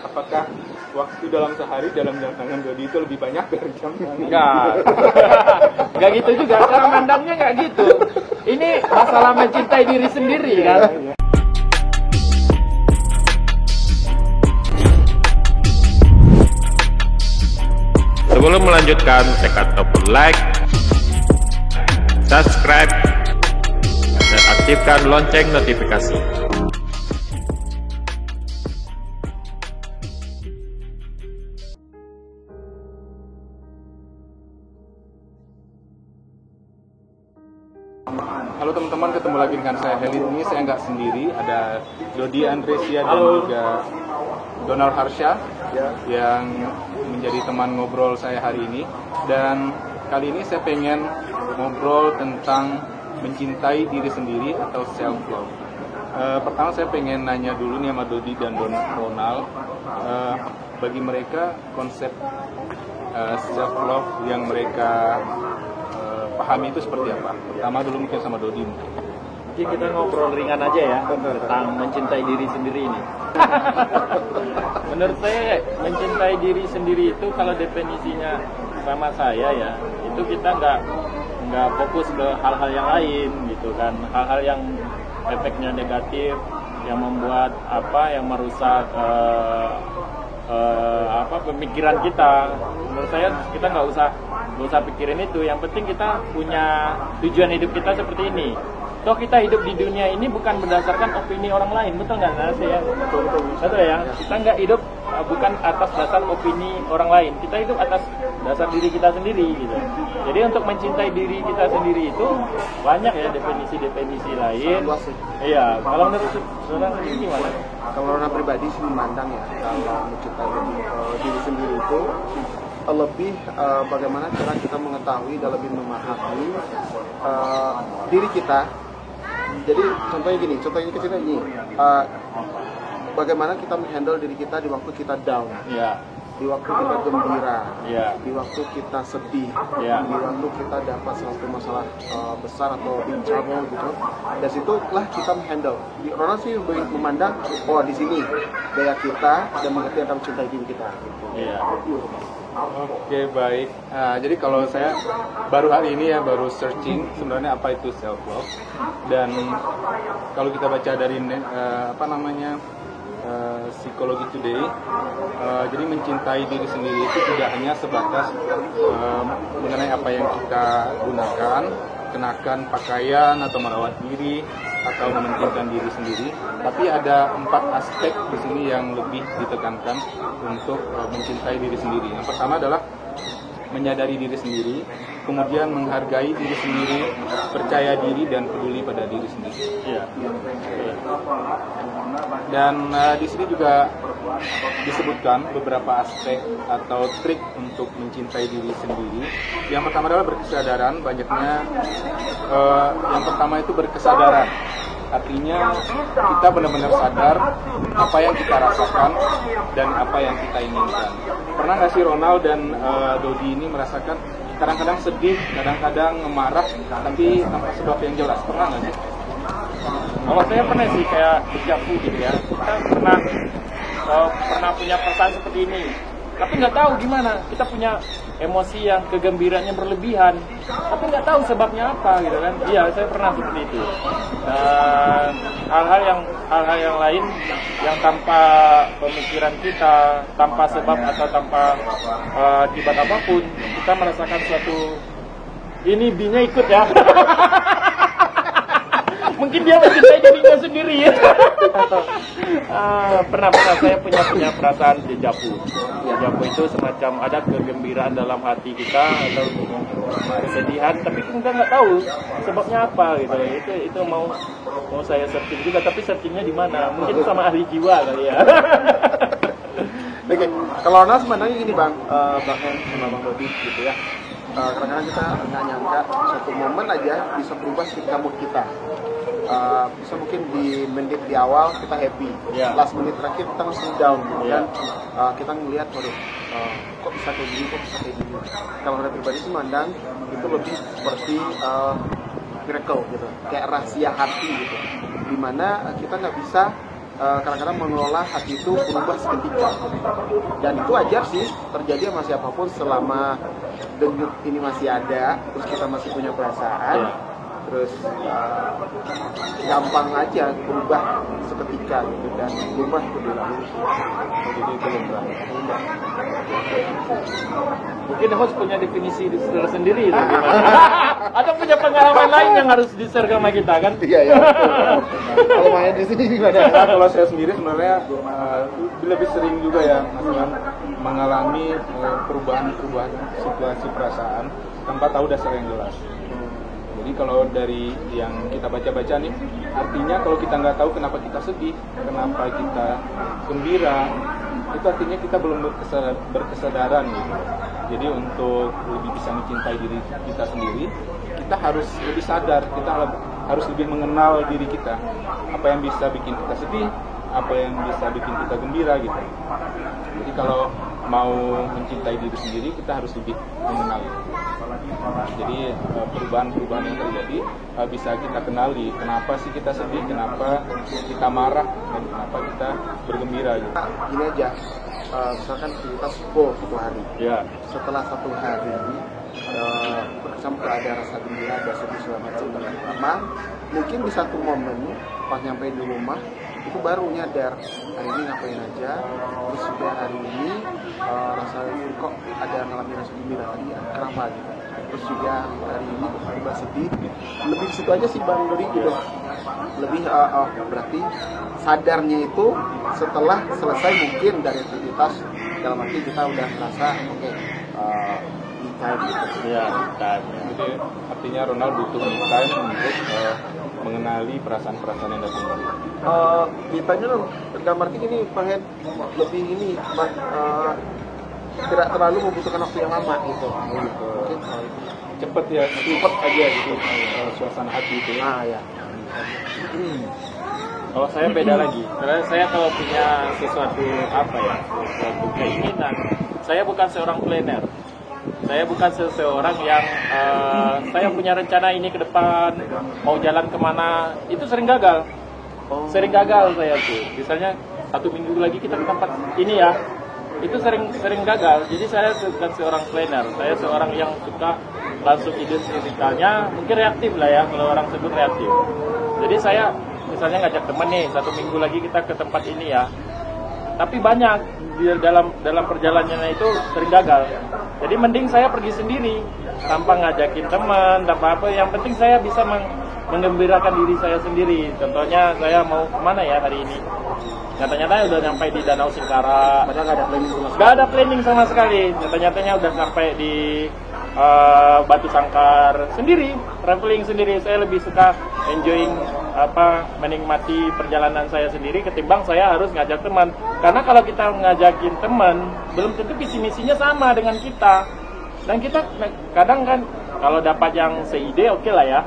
apakah waktu dalam sehari dalam jam tangan Dodi itu lebih banyak dari jam tangan? Enggak gitu juga, cara mandangnya enggak gitu. Ini masalah mencintai diri sendiri kan. Sebelum melanjutkan, tekan tombol like, subscribe, dan aktifkan lonceng notifikasi. Halo teman-teman, ketemu lagi dengan saya Heli. Ini saya nggak sendiri, ada Dodi Andresia dan juga Donald Harsha yang menjadi teman ngobrol saya hari ini. Dan kali ini saya pengen ngobrol tentang mencintai diri sendiri atau self love. Pertama saya pengen nanya dulu nih sama Dodi dan Ronald, bagi mereka konsep self love yang mereka pahami itu seperti apa? Pertama dulu mungkin sama Dodi mungkin. Jadi kita ngobrol ringan aja ya tentang mencintai diri sendiri ini. Menurut saya mencintai diri sendiri itu kalau definisinya sama saya ya, itu kita nggak fokus ke hal-hal yang lain gitu kan, hal-hal yang efeknya negatif, yang membuat yang merusak pemikiran kita. Menurut saya kita nggak usah pikirin itu. Yang penting kita punya tujuan hidup kita seperti ini. Toh kita hidup di dunia ini bukan berdasarkan opini orang lain, betul nggak sih ya? Betul ya. Kita nggak hidup bukan atas dasar opini orang lain. Kita hidup atas dasar diri kita sendiri gitu. Jadi untuk mencintai diri kita sendiri itu banyak ya definisi lain. Iya. Kalau menurut saudara sendiri gimana? Kalau orang pribadi sih memandang ya, kalau mencintai diri sendiri itu lebih bagaimana cara kita mengetahui dan lebih memahami diri kita. Jadi contohnya kecilnya ini, bagaimana kita menghandle diri kita di waktu kita down, di waktu kita gembira, di waktu kita sedih, di waktu kita dapat suatu masalah besar atau in trouble gitu. Dari situlah kita menghandle. Ronald sih memandang, di sini daya kita dan mengerti akan mencintai diri kita. Oke, baik. Jadi kalau saya baru hari ini baru searching sebenarnya apa itu self love, dan kalau kita baca dari Psikologi Today, jadi mencintai diri sendiri itu tidak hanya sebatas mengenai apa yang kita gunakan, kenakan pakaian atau merawat diri atau mementingkan diri sendiri, tapi ada 4 aspek di sini yang lebih ditekankan untuk mencintai diri sendiri. Yang pertama adalah menyadari diri sendiri, kemudian menghargai diri sendiri, percaya diri dan peduli pada diri sendiri. Dan di sini juga disebutkan beberapa aspek atau trik untuk mencintai diri sendiri. Yang pertama adalah berkesadaran. Yang pertama itu berkesadaran. Artinya kita benar-benar sadar apa yang kita rasakan dan apa yang kita inginkan. Pernah nggak sih Ronald dan Dodi ini merasakan kadang-kadang sedih, kadang-kadang marah, tapi tanpa sebab yang jelas? Pernah nggak sih? Kalau saya pernah sih kayak dejavu gitu ya. Kita pernah punya perasaan seperti ini, tapi nggak tahu gimana. Kita punya emosi yang kegembiraannya berlebihan, tapi nggak tahu sebabnya apa gitu kan. Iya, saya pernah seperti itu. Dan hal-hal yang lain yang tanpa pemikiran kita, tanpa sebab atau tanpa akibat apapun, kita merasakan suatu ini B-nya ikut ya. Mungkin dia mencintai dirinya sendiri ya. Pernah saya punya perasaan dejavu. Dejavu itu semacam ada kegembiraan dalam hati kita atau kesedihan, tapi kita nggak tahu sebabnya apa gitu. Itu mau saya searching juga, tapi searchingnya di mana? Mungkin sama ahli jiwa kali ya. Oke, kalau Ronald sebenarnya gini Bang Hen sama Bang Dodi gitu ya. Kadang-kadang kita nggak nyangka satu momen aja bisa berubah ketika mood kita. Bisa mungkin di menit di awal kita happy, last menit terakhir kita langsung down gitu kan. Kita ngelihat kok bisa kayak gini. Kalau saya pribadi sih mandang itu lebih seperti miracle gitu, kayak rahasia hati gitu, dimana kita nggak bisa kadang-kadang mengelola hati itu berubah seketika, dan itu wajar sih terjadi sama siapapun selama denyut ini masih ada, terus kita masih punya perasaan, terus gampang aja berubah seketika gitu, dan berubah itu dulu. Jadi itu lumrah. Mungkin host punya definisi tersendiri itu gimana? Atau punya pengalaman lain yang harus di-share sama kita kan? Iya ya. Kalau main di sini gimana? Nah, kalau saya sendiri sebenarnya lebih sering juga ya mengalami perubahan situasi perasaan tanpa tahu dasar yang jelas. Jadi kalau dari yang kita baca-baca nih, artinya kalau kita nggak tahu kenapa kita sedih, kenapa kita gembira, itu artinya kita belum berkesadaran gitu. Jadi untuk lebih bisa mencintai diri kita sendiri, kita harus lebih sadar, kita harus lebih mengenal diri kita. Apa yang bisa bikin kita sedih, apa yang bisa bikin kita gembira gitu. Jadi kalau mau mencintai diri sendiri, kita harus lebih mengenal. Jadi perubahan-perubahan yang terjadi bisa kita kenali. Kenapa sih kita sedih, kenapa kita marah, dan kenapa kita bergembira gitu. Gini aja, misalkan kita full 1 hari. Ya. Setelah 1 hari bercampur ada rasa gembira, ada sedih segala macam, teman-teman mungkin di satu momen pas nyampe di rumah itu baru nyadar hari ini ngapain aja, terus juga hari ini rasa kok ada ngalamin rasa gembira tadi ya, kenapa gitu. Terus juga hari ini tiba sedih, lebih situ aja sih Bang Dodi gitu. Lebih berarti sadarnya itu setelah selesai mungkin dari aktivitas, dalam arti kita udah merasa oke, me time gitu. Iya, time. Jadi artinya Ronald butuh me time untuk mengenali perasaan-perasaan yang datang dari me time-nya dalam arti ini pengen lebih ini tidak terlalu membutuhkan waktu yang lama gitu. Mungkin cepet ya, cepet aja gitu suasana hati itu ya. ya. Kalau saya beda lagi, karena saya kalau punya sesuatu suatu keinginan, saya bukan seorang planner. Saya bukan seseorang yang saya punya rencana ini ke depan, mau jalan kemana, itu sering gagal. Sering gagal saya tuh. Misalnya 1 minggu lagi kita ke tempat ini ya, itu sering gagal. Jadi saya bukan seorang planner, saya seorang yang suka langsung ide ceritanya, mungkin reaktif lah ya, kalau orang sebut reaktif. Jadi saya misalnya ngajak teman nih, 1 minggu lagi kita ke tempat ini ya, tapi banyak di dalam perjalanannya itu sering gagal. Jadi mending saya pergi sendiri tanpa ngajakin teman, tanpa apa. Yang penting saya bisa menggembirakan diri saya sendiri. Contohnya saya mau kemana ya hari ini, nyata-nyatanya udah sampai di Danau Singkara, Padahal nggak ada planning sama sekali. nggak ada planning sama sekali. Nyata-nyatanya udah sampai di Batu Sangkar sendiri, traveling sendiri. Saya lebih suka enjoying menikmati perjalanan saya sendiri ketimbang saya harus ngajak teman. Karena kalau kita ngajakin teman, belum tentu visi misinya sama dengan kita. Dan kita kadang kan kalau dapat yang seide oke lah ya.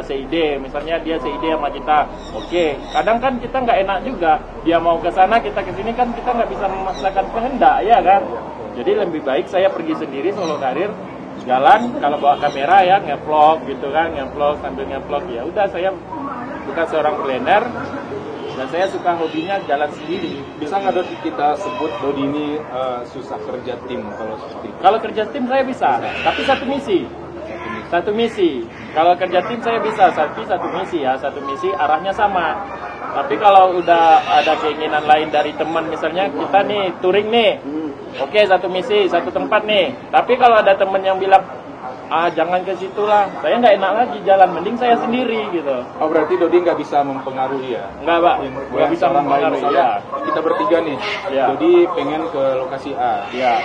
Seide, misalnya dia seide sama kita, oke. Kadang kan kita nggak enak juga, dia mau ke sana, kita ke sini kan kita nggak bisa memaksakan kehendak, ya kan. Jadi lebih baik saya pergi sendiri solo karir, jalan, kalau bawa kamera ya nge-vlog gitu kan, nge-vlog sambil nge-vlog. Ya udah, saya bukan seorang planner dan saya suka hobinya jalan sendiri. Bisa nggak Dodi kita sebut Dodi ini susah kerja tim kalau seperti itu? Kalau kerja tim saya bisa, tapi satu misi. Kalau kerja tim saya bisa, tapi satu misi ya, satu misi arahnya sama. Tapi kalau udah ada keinginan lain dari teman, misalnya kita nih touring nih, oke, satu misi, satu tempat nih. Tapi kalau ada teman yang bilang, jangan ke situ lah, saya nggak enak lagi jalan, mending saya sendiri gitu. Oh, berarti Dodi nggak bisa mempengaruhi ya? Nggak, Pak, nggak bisa mempengaruhi ya. Kita bertiga nih, Ya. Dodi pengen ke lokasi A, Ya,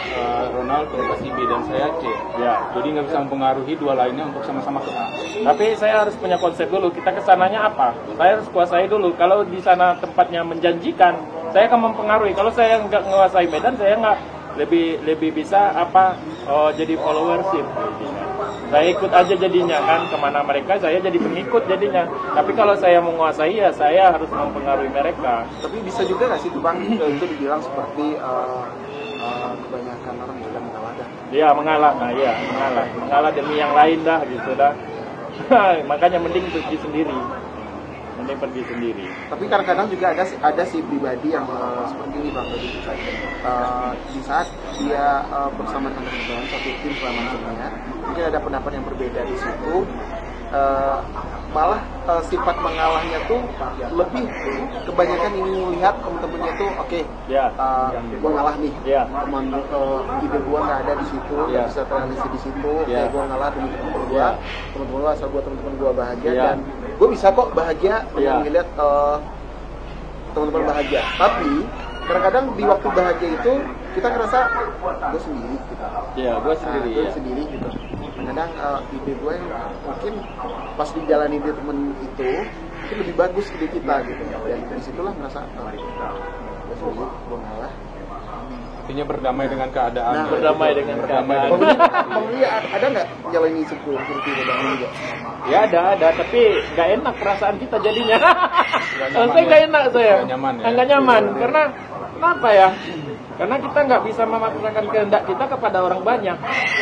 Ronald ke lokasi B, dan saya C. ya. Dodi nggak bisa mempengaruhi dua lainnya untuk sama-sama ke A. Tapi saya harus punya konsep dulu, kita kesananya apa? Saya harus kuasai dulu. Kalau di sana tempatnya menjanjikan, saya akan mempengaruhi. Kalau saya nggak menguasai medan, saya nggak lebih bisa jadi followership. Saya ikut aja jadinya kan, kemana mereka saya jadi pengikut jadinya. Tapi kalau saya menguasai ya saya harus mempengaruhi mereka. Tapi bisa juga nggak sih tuh Bang, itu dibilang seperti kebanyakan orang sudah mengalah dah. Iya, mengalah demi yang lain dah gitu dah. Makanya mending pergi sendiri. mending pergi sendiri. Tapi kadang-kadang juga ada si pribadi yang seperti ini Bang Dodi. Di saat dia bersama teman-teman satu tim selama hidupnya, mungkin ada pendapat yang berbeda di situ. Malah sifat mengalahnya tuh lebih kebanyakan ingin melihat temen-temennya tuh oke, gue ngalah nih, teman ide gue nggak ada di situ, nggak bisa terrealisasi di situ, gue ngalah demi temen-temen gue, temen-temen gue asal gue temen-temen gue bahagia dan gue bisa kok bahagia dengan melihat teman-teman bahagia. Tapi kadang-kadang di waktu bahagia itu kita ngerasa gue sendiri gitu. Gue sendiri. Gue sendiri gitu. Kadang ide gue mungkin pas dijalani di temen itu mungkin lebih bagus ide kita gitu. Dan disitulah merasa gue sendiri, gue ngalah. Artinya berdamai dengan keadaan. Nah, berdamai dengan keadaan. Bang Willy ada nggak jalani seperti itu Bang Willy? Ya ada, tapi nggak enak perasaan kita jadinya. Saya nggak enak saya. Nggak nyaman, karena kenapa ya? Karena kita nggak bisa memaksakan kehendak kita kepada orang banyak.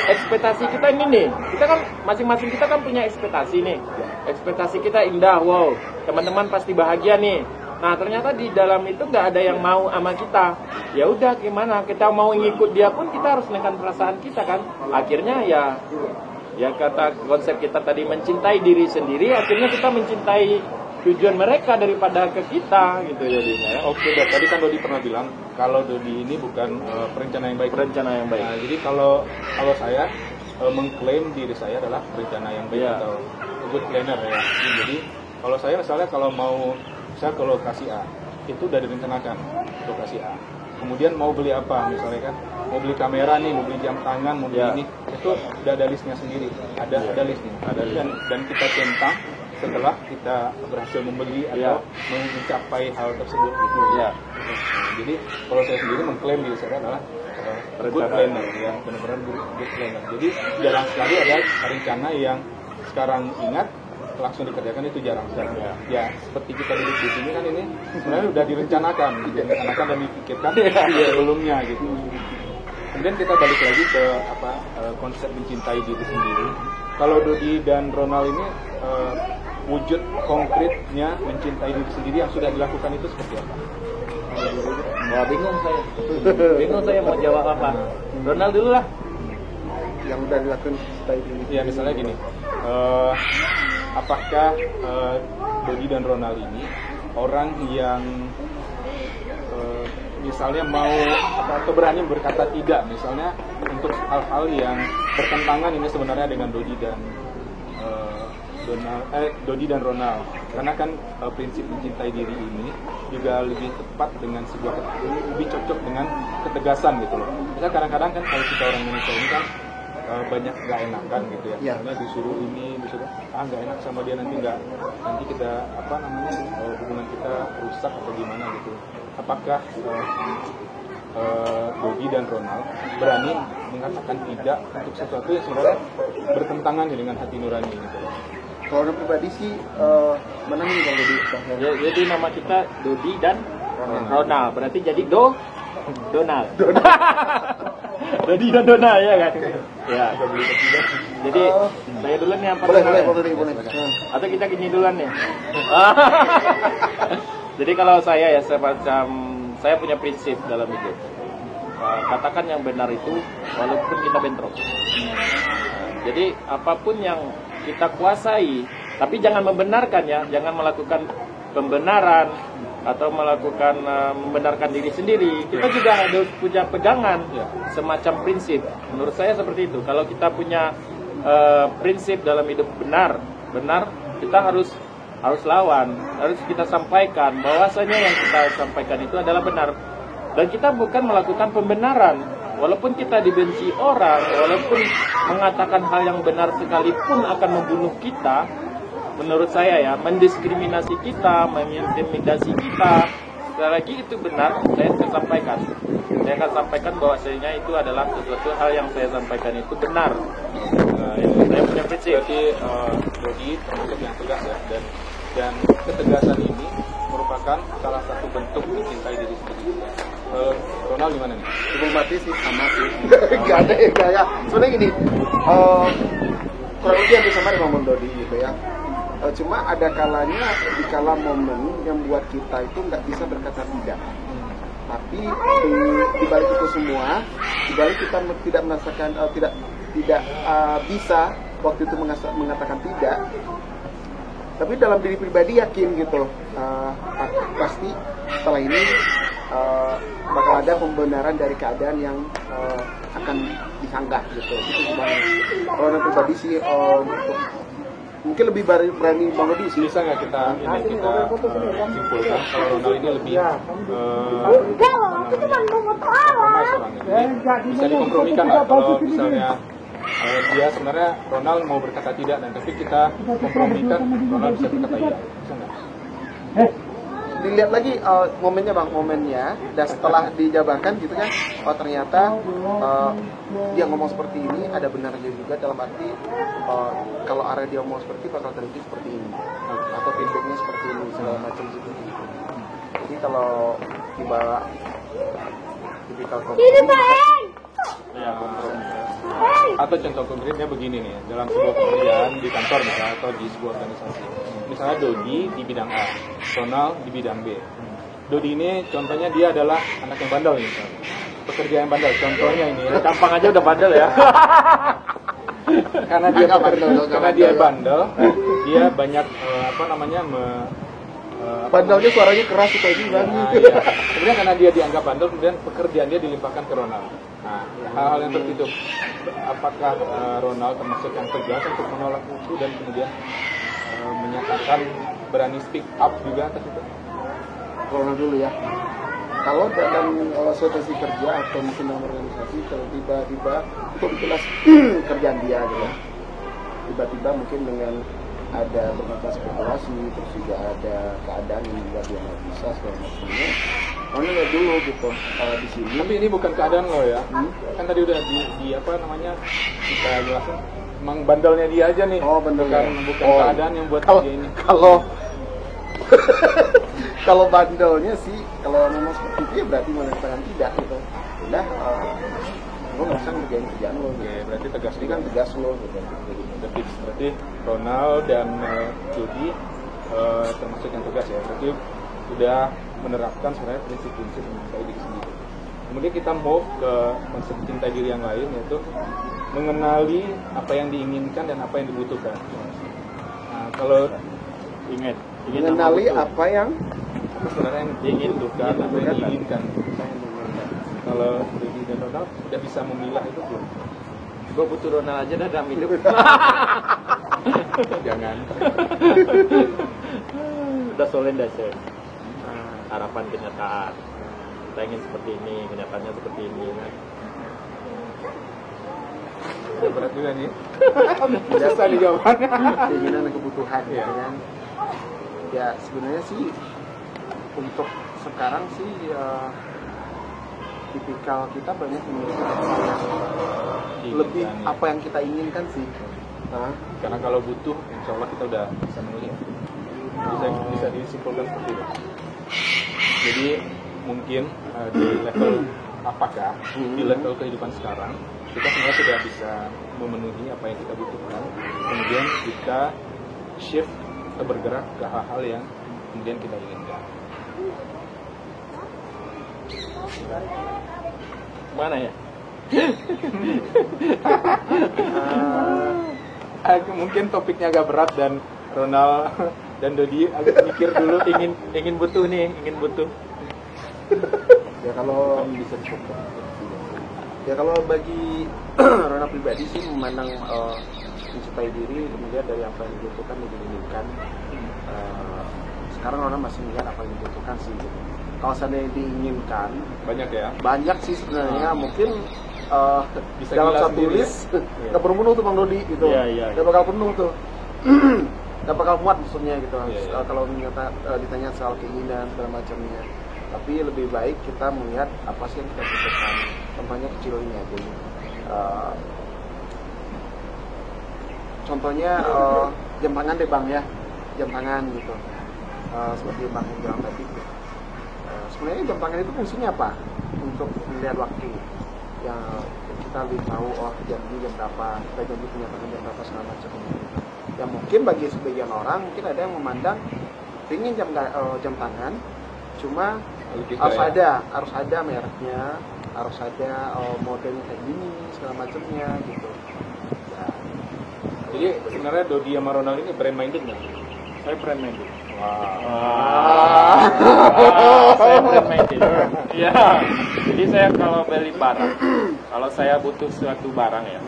Ekspektasi kita ini nih, kita kan masing-masing kita kan punya ekspektasi nih. Ekspektasi kita indah, wow, teman-teman pasti bahagia nih. Nah ternyata di dalam itu nggak ada yang mau sama kita. Ya udah gimana? Kita mau ngikut dia pun kita harus menekan perasaan kita kan. Akhirnya ya kata konsep kita tadi mencintai diri sendiri. Akhirnya kita mencintai tujuan mereka daripada ke kita gitu jadinya. Oke, tadi kan Dodi pernah bilang kalau Dodi ini bukan perencana yang baik. Perencana yang baik. Nah, jadi kalau saya mengklaim diri saya adalah perencana yang baik atau good planner ya. Jadi kalau saya misalnya kalau mau saya ke lokasi A, itu udah direncanakan lokasi A. Kemudian mau beli apa, misalnya kan, mau beli kamera nih, mau beli jam tangan, mau beli ini, itu udah ada listnya sendiri, ada listnya, dan kita centang setelah kita berhasil membeli atau mencapai hal tersebut gitu ya. Jadi kalau saya sendiri mengklaim diri saya adalah good planner ya, benar-benar good planner. Jadi jarang sekali ada rencana yang sekarang ingat langsung dikerjakan, itu jarang sekali. Ya, seperti kita duduk di sini kan ini sebenarnya udah direncanakan dan dipikirkan sebelumnya gitu. Kemudian kita balik lagi ke konsep mencintai diri sendiri. Kalau Dodi dan Ronald ini wujud konkretnya mencintai diri sendiri yang sudah dilakukan itu seperti apa? Wah, bingung saya mau jawab apa. Ronald dulu lah. Yang udah dilakukan mencintai diri. Ya misalnya gini. Apakah Dodi dan Ronald ini orang yang misalnya mau atau berani berkata tidak misalnya untuk hal-hal yang bertentangan ini sebenarnya dengan Dodi dan Ronald, karena kan prinsip mencintai diri ini juga lebih tepat dengan lebih cocok dengan ketegasan gitu loh. Misalnya kadang-kadang kan kalau kita orang Indonesia ini kan banyak nggak enakan gitu ya. Karena disuruh nggak enak sama dia, nanti kita hubungan kita rusak atau gimana gitu. Apakah Dodi dan Ronald berani mengatakan tidak untuk sesuatu yang sebenarnya bertentangan dengan hati nurani gitu? Kalau orang pribadi sih mana nih Bang Dodi? Jadi nama kita Dodi dan Ronald, berarti jadi Donald. Dodi dan Donald ya kan? Ya. Jadi saya duluan nih apa? Boleh. Atau kita gini duluan nih. Jadi kalau saya ya saya punya prinsip dalam hidup. Katakan yang benar itu walaupun kita bentrok. Jadi apapun yang kita kuasai, tapi jangan membenarkan ya, jangan melakukan pembenaran atau melakukan membenarkan diri sendiri. Kita juga harus punya pegangan semacam prinsip. Menurut saya seperti itu. Kalau kita punya prinsip dalam hidup benar, kita harus lawan, harus kita sampaikan bahwasanya yang kita sampaikan itu adalah benar. Dan kita bukan melakukan pembenaran. Walaupun kita dibenci orang, walaupun mengatakan hal yang benar sekalipun akan membunuh kita, menurut saya ya, mendiskriminasi kita, mengintimidasi kita, sekali lagi itu benar, saya akan sampaikan. Saya akan sampaikan bahwasanya itu adalah sesuatu hal yang saya sampaikan itu benar. Itu saya punya prinsip. Berarti Dodi termasuk yang tegas ya, dan ketegasan ini merupakan salah satu bentuk mencintai diri sendiri. Ronald gimana nih? Sebelum mati sih sama sih. Gak ada ya. Sebenarnya gini, kurang lebih hampir sama dengan Bang Dodi gitu ya. Cuma ada kalanya di kala momen yang buat kita itu nggak bisa berkata tidak. Tapi di balik itu semua, di balik kita tidak merasakan tidak bisa waktu itu mengatakan tidak. Tapi dalam diri pribadi yakin gitu, pasti setelah ini bakal ada pembenaran dari keadaan yang akan disanggah gitu. Itu sebenarnya kalau dari pribadi sih mungkin lebih berani Bang Rodi sih. Bisa nggak kita simpulkan kalau Ronald ini lebih bisa dikompromikan nggak kalau misalnya dia sebenarnya Ronald mau berkata tidak dan tapi kita kompromikan Ronald bisa berkata iya, bisa nggak? Dilihat lagi momennya Bang, momennya dan setelah dijabarkan gitu kan, ternyata dia ngomong seperti ini ada benarnya juga dalam arti kalau area dia ngomong seperti bakal terjadi seperti ini atau feedbacknya seperti ini segala macam gitu. Jadi kalau tiba tipikal atau contoh konkretnya begini nih, dalam sebuah pekerjaan di kantor misalnya atau di sebuah organisasi, misalnya Dodi di bidang A, Ronald di bidang B. Dodi ini contohnya dia adalah anak yang bandel nih, pekerja yang bandel, contohnya ini ya. Gampang aja udah bandel ya. Karena dia bandel, dia banyak bandelnya suaranya keras itu aja kan. Iya. Kemudian karena dia dianggap bandel, kemudian pekerjaan dia dilimpahkan ke Ronald. Nah, hal-hal yang seperti itu, apakah Ronald termasuk yang tegas untuk menolak itu dan kemudian menyatakan berani speak up juga atas itu? Ronald dulu ya. Kalau dalam situasi kerja atau mungkin dalam organisasi, kalau tiba-tiba itu jelas kerjaan dia gitu. Tiba-tiba mungkin dengan ada beberapa spekulasi, terus juga ada keadaan yang membuat dia nggak bisa segala macamnya. Ronald lihat dulu gitu di sini. Tapi ini bukan keadaan lo ya. Kan tadi udah di apa namanya kita jelasin. Emang bandelnya dia aja nih. Oh, bandelnya. Bukan keadaan yang buat dia ini. Kalau bandelnya sih, kalau memang seperti itu ya berarti mengatakan tidak gitu. Udah, lo nggak bisa ngerjain kerjaan lo. Oke, berarti tegas ini kan tegas lo gitu. Berarti Ronald dan Jody termasuk yang tegas ya. Berarti udah menerapkan sebenarnya prinsip-prinsip mencintai diri sendiri. Kemudian kita move ke konsep cinta diri yang lain, yaitu mengenali apa yang diinginkan dan apa yang dibutuhkan. Nah, kalau mengenali apa yang sebenarnya yang diinginkan, apa yang diinginkan. Kalau Dodi dan Ronald udah bisa memilah itu belum? Gue butuh Ronald aja dah dalam hidup. Jangan. Udah solid dah sih. Harapan kenyataan. Kita ingin seperti ini, kenyataannya seperti ini. Berat juga nih. Susah dijawabnya. keinginan dan kebutuhan gitu kan. Ya sebenarnya sih untuk sekarang sih tipikal kita banyak memiliki lebih apa yang kita inginkan sih. Karena kalau butuh, insya Allah kita udah bisa menulis. Bisa disimpulkan seperti itu. Jadi mungkin di level apakah di level kehidupan sekarang kita sebenarnya sudah bisa memenuhi apa yang kita butuhkan. Kemudian kita shift atau bergerak ke hal-hal yang kemudian kita inginkan. Mana ya? Mungkin topiknya agak berat dan Ronald dan Dodi agak mikir dulu ingin butuh. Ya kalau bisa dicoba. Ya kalau bagi Ronald pribadi sih memandang mencintai diri kemudian dari apa yang dibutuhkan dan diinginkan. Sekarang Ronald masih melihat apa yang dibutuhkan sih gitu. Kalau seandainya diinginkan banyak sih sebenarnya mungkin bisa dalam satu list nggak perlu penuh tuh Bang Dodi gitu. Nggak bakal penuh tuh. Nggak bakal muat maksudnya gitu. Kalau ditanya soal keinginan segala macamnya. Tapi lebih baik kita melihat apa sih yang kita butuhkan. Contohnya kecilnya aja. Contohnya jam tangan deh Bang ya. Jam tangan gitu. Seperti Bang bilang tadi. Sebenarnya jam tangan itu fungsinya apa? Untuk melihat waktu. Yang kita lebih tahu jam ini jam berapa, kita jam ini punya tangan jam berapa segala macam. Ya mungkin bagi sebagian orang mungkin ada yang memandang pingin jam tangan, cuma harus ada mereknya, harus ada modelnya kayak gini segala macamnya gitu. Ya. Jadi sebenarnya Dodi sama Ronald ini brand minded nggak? Saya brand minded. Saya brand minded. Iya. Jadi saya kalau beli barang, kalau saya butuh suatu barang ya.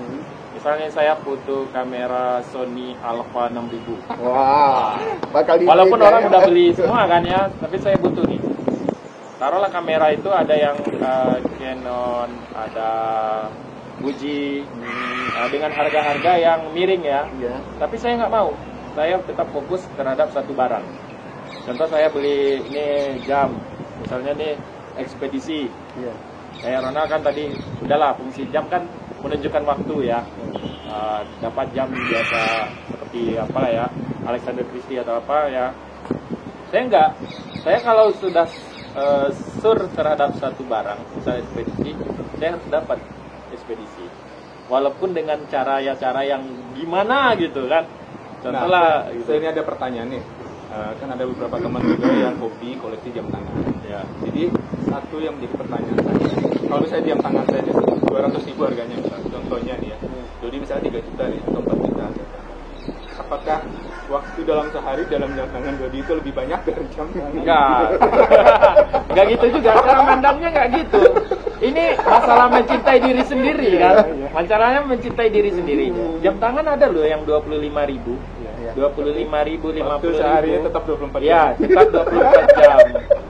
Misalnya saya butuh kamera Sony Alpha 6000. Wah, walaupun orang udah beli semua kan ya, tapi saya butuh nih. Taruhlah kamera itu ada yang Canon, ada Fuji, dengan harga-harga yang miring ya. Tapi saya nggak mau. Saya tetap fokus terhadap satu barang. Contoh saya beli ini jam, misalnya nih ekspedisi. Kayak Ronald kan tadi, udahlah fungsi jam kan menunjukkan waktu ya. Dapat jam biasa seperti apalah ya, Alexander Christie atau apa ya. Saya enggak. Saya kalau sudah sur terhadap satu barang, misalnya ekspedisi, saya harus dapat ekspedisi. Walaupun dengan cara yang gimana gitu kan. Contohlah, nah, gitu. Ini ada pertanyaan nih. Kan ada beberapa teman juga yang hobi koleksi jam tangan. Ya. Jadi satu yang menjadi pertanyaan saya, kalau misalnya jam tangan saya 200.000 harganya, misalnya, contohnya nih ya. Jadi misalnya 3 juta nih, atau 4 juta. Apakah waktu dalam sehari dalam jam tangan Dodi itu lebih banyak dari jam tangan? Enggak gitu juga, cara mandangnya enggak gitu. Ini masalah mencintai diri sendiri kan. Masalahnya mencintai diri sendiri. Jam tangan ada loh yang 25.000. 25.000, 50.000. Waktu seharinya tetap 24 jam. Ya, tetap 24 jam.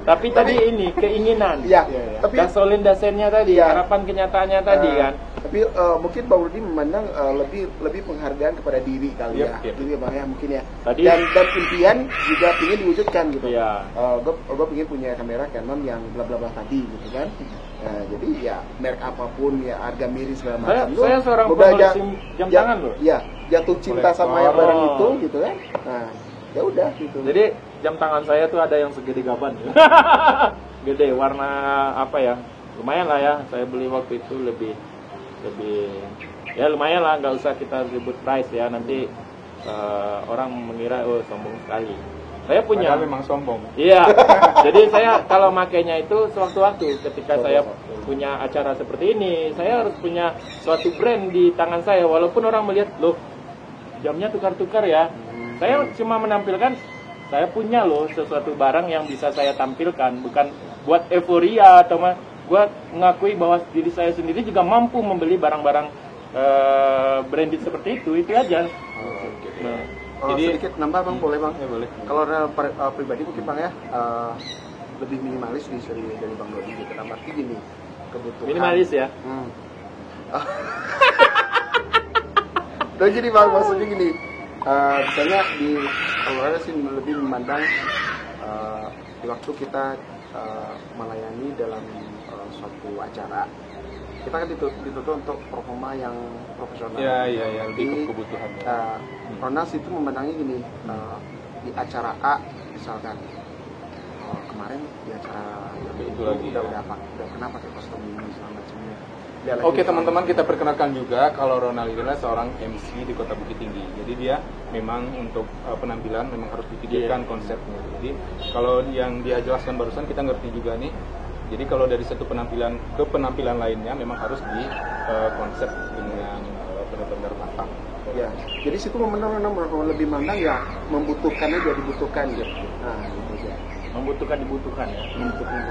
Tapi tadi ini keinginan. Tapi gasolin dasennya tadi, harapan kenyataannya tadi kan. Tapi mungkin Bang Rudi memandang lebih penghargaan kepada diri kali ya. Diri Bang ya mungkin ya. Tadi, dan impian juga ingin diwujudkan gitu. Gue ingin punya kamera Canon yang bla bla bla tadi gitu kan. Nah, jadi ya merek apapun ya harga miris segala macam. Saya seorang penulis jam tangan loh. Iya, jatuh cinta sama yang barang itu gitu kan. Nah, ya udah gitu. Jadi jam tangan saya tuh ada yang segede gaban. Gede, warna apa ya? Lumayan lah ya. Saya beli waktu itu lebih ya lumayan lah, nggak usah kita ribut price ya, nanti orang mengira oh sombong sekali. Saya punya. Padahal memang sombong. Iya. Jadi saya kalau makainya itu sewaktu-waktu ketika saya punya acara seperti ini, saya harus punya suatu brand di tangan saya, walaupun orang melihat loh jamnya tukar-tukar ya. Saya cuma menampilkan saya punya loh sesuatu barang yang bisa saya tampilkan, bukan buat euforia atau buat mengakui bahwa diri saya sendiri juga mampu membeli barang-barang branded seperti itu aja. Jadi sedikit nambah Bang, boleh Bang? Ya boleh. Kalau pribadi mungkin Bang ya lebih minimalis dari Bang Dodi gitu. Dalam arti gini, kebutuhan. Minimalis ya. Jadi Bang maksudnya gini, misalnya kalau ada sih lebih memandang di waktu kita melayani dalam suatu acara, kita kan dituntut untuk performa yang profesional. Iya, lebih ke kebutuhan. Ronald itu memandangnya gini, di acara A misalkan, kemarin di acara yang itu lagi udah pernah pakai kostum ini segala macamnya. Oke teman-teman, kita perkenalkan juga kalau Ronald adalah seorang MC di Kota Bukit Tinggi. Jadi dia memang untuk penampilan memang harus dipikirkan konsepnya. Jadi kalau yang dia jelaskan barusan kita ngerti juga nih. Jadi kalau dari satu penampilan ke penampilan lainnya memang harus di konsep dengan benar-benar matang. Ya, jadi situ lebih mandang ya membutuhkan aja dibutuhkan gitu. Nah, gitu aja. Dibutuhkan ya. Membutuhkan.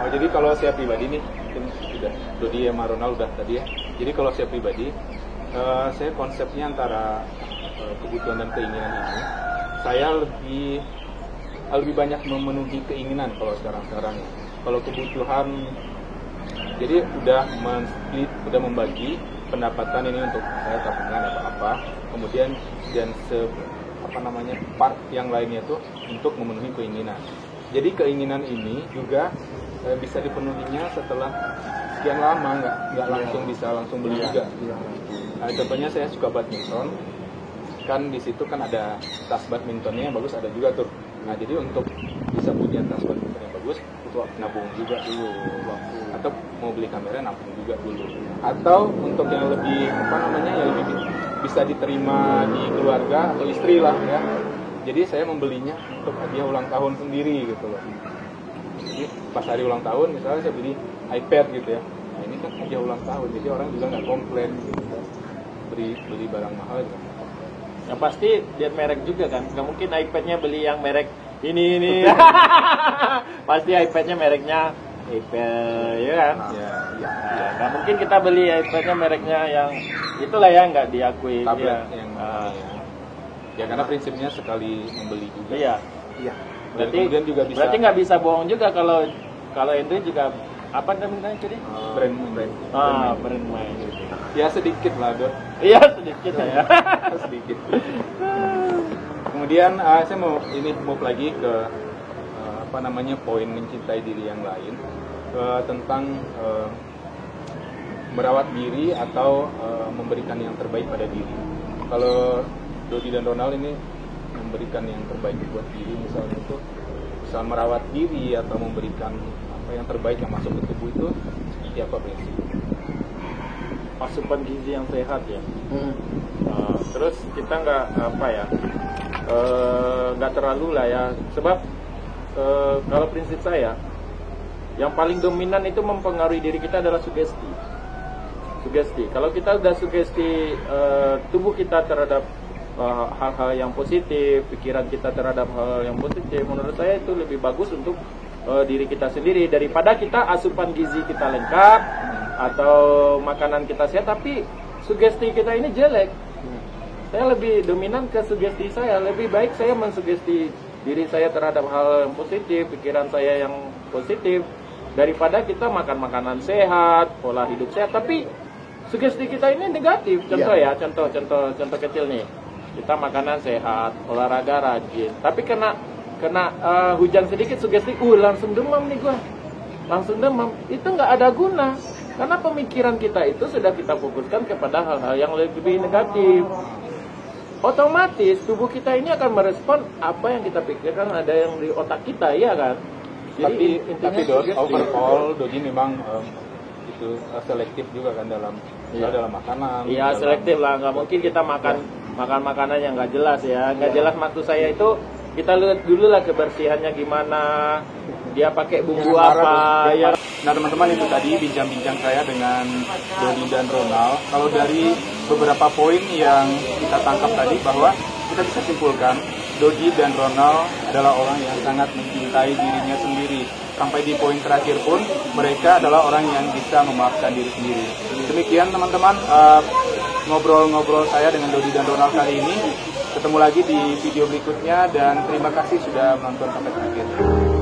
Oh, jadi kalau saya pribadi nih, mungkin sudah Dodi sama Ronald udah tadi ya. Jadi kalau saya pribadi, saya konsepnya antara kebutuhan dan keinginan ini, saya lebih banyak memenuhi keinginan kalau sekarang. Kalau kebutuhan, jadi udah membagi pendapatan ini untuk saya tabungan atau apa, kemudian dan part yang lainnya itu untuk memenuhi keinginan. Jadi keinginan ini juga bisa dipenuhinya setelah sekian lama, nggak langsung bisa langsung beli juga. Nah, contohnya saya suka badminton, kan di situ kan ada tas badmintonnya yang bagus, ada juga tuh. Nah jadi untuk bisa punya tas badminton yang bagus bagus, nabung juga dulu. Atau mau beli kamera, nabung juga dulu. Atau untuk yang lebih yang lebih bisa diterima di keluarga atau istri lah ya. Jadi saya membelinya untuk hadiah ulang tahun sendiri gitu loh. Jadi pas hari ulang tahun misalnya saya beli iPad gitu ya. Nah ini kan hadiah ulang tahun, jadi orang juga nggak komplain gitu. Beli barang mahal gitu. Yang pasti lihat merek juga kan, nggak mungkin iPad-nya beli yang merek ini. Pasti iPad-nya mereknya Apple, ya kan? Ya. Nggak mungkin kita beli iPad-nya mereknya yang itulah ya, nggak diakui. Tablet yang ya karena prinsipnya sekali membeli juga. Iya. Dan kemudian juga bisa. Berarti nggak bisa bohong juga kalau Andrew juga apa namanya tadi? Brand. Brand main. Ya sedikit lah, Dot. Iya sedikit lah ya. Sedikit. Kemudian saya mau move lagi ke poin mencintai diri yang lain, tentang merawat diri atau memberikan yang terbaik pada diri. Kalau Dodi dan Ronald ini memberikan yang terbaik buat diri, misalnya itu bisa merawat diri atau memberikan yang terbaik yang masuk ke tubuh, itu seperti apa prinsip? Asupan gizi yang sehat ya. Terus kita nggak terlalu lah ya, sebab kalau prinsip saya yang paling dominan itu mempengaruhi diri kita adalah sugesti. Kalau kita udah sugesti tubuh kita terhadap hal-hal yang positif, pikiran kita terhadap hal yang positif, menurut saya itu lebih bagus untuk diri kita sendiri daripada kita asupan gizi kita lengkap atau makanan kita sehat tapi sugesti kita ini jelek. Saya lebih dominan ke sugesti saya. Lebih baik saya mensugesti diri saya terhadap hal yang positif, pikiran saya yang positif, daripada kita makan makanan sehat, pola hidup sehat tapi sugesti kita ini negatif. Contoh kecil nih, kita makanan sehat, olahraga rajin, tapi kena hujan sedikit sugesti, langsung demam nih gua, itu nggak ada guna, karena pemikiran kita itu sudah kita fokuskan kepada hal-hal yang lebih negatif. Otomatis tubuh kita ini akan merespon apa yang kita pikirkan ada yang di otak kita, ya kan? Jadi tapi overall Dodi memang itu selektif juga kan dalam makanan. Iya selektif lah, nggak mungkin kita makan makanan yang nggak jelas ya. Nggak jelas maksud saya itu kita lihat dulu lah kebersihannya gimana, dia pakai bumbu apa ya. Nah teman-teman, itu tadi bincang-bincang saya dengan Dodi dan Ronald. Kalau dari beberapa poin yang kita tangkap tadi, bahwa kita bisa simpulkan Dodi dan Ronald adalah orang yang sangat mencintai dirinya sendiri. Sampai di poin terakhir pun mereka adalah orang yang bisa memaafkan diri sendiri. Demikian teman-teman ngobrol-ngobrol saya dengan Dodi dan Ronald kali ini. Ketemu lagi di video berikutnya dan terima kasih sudah menonton sampai terakhir.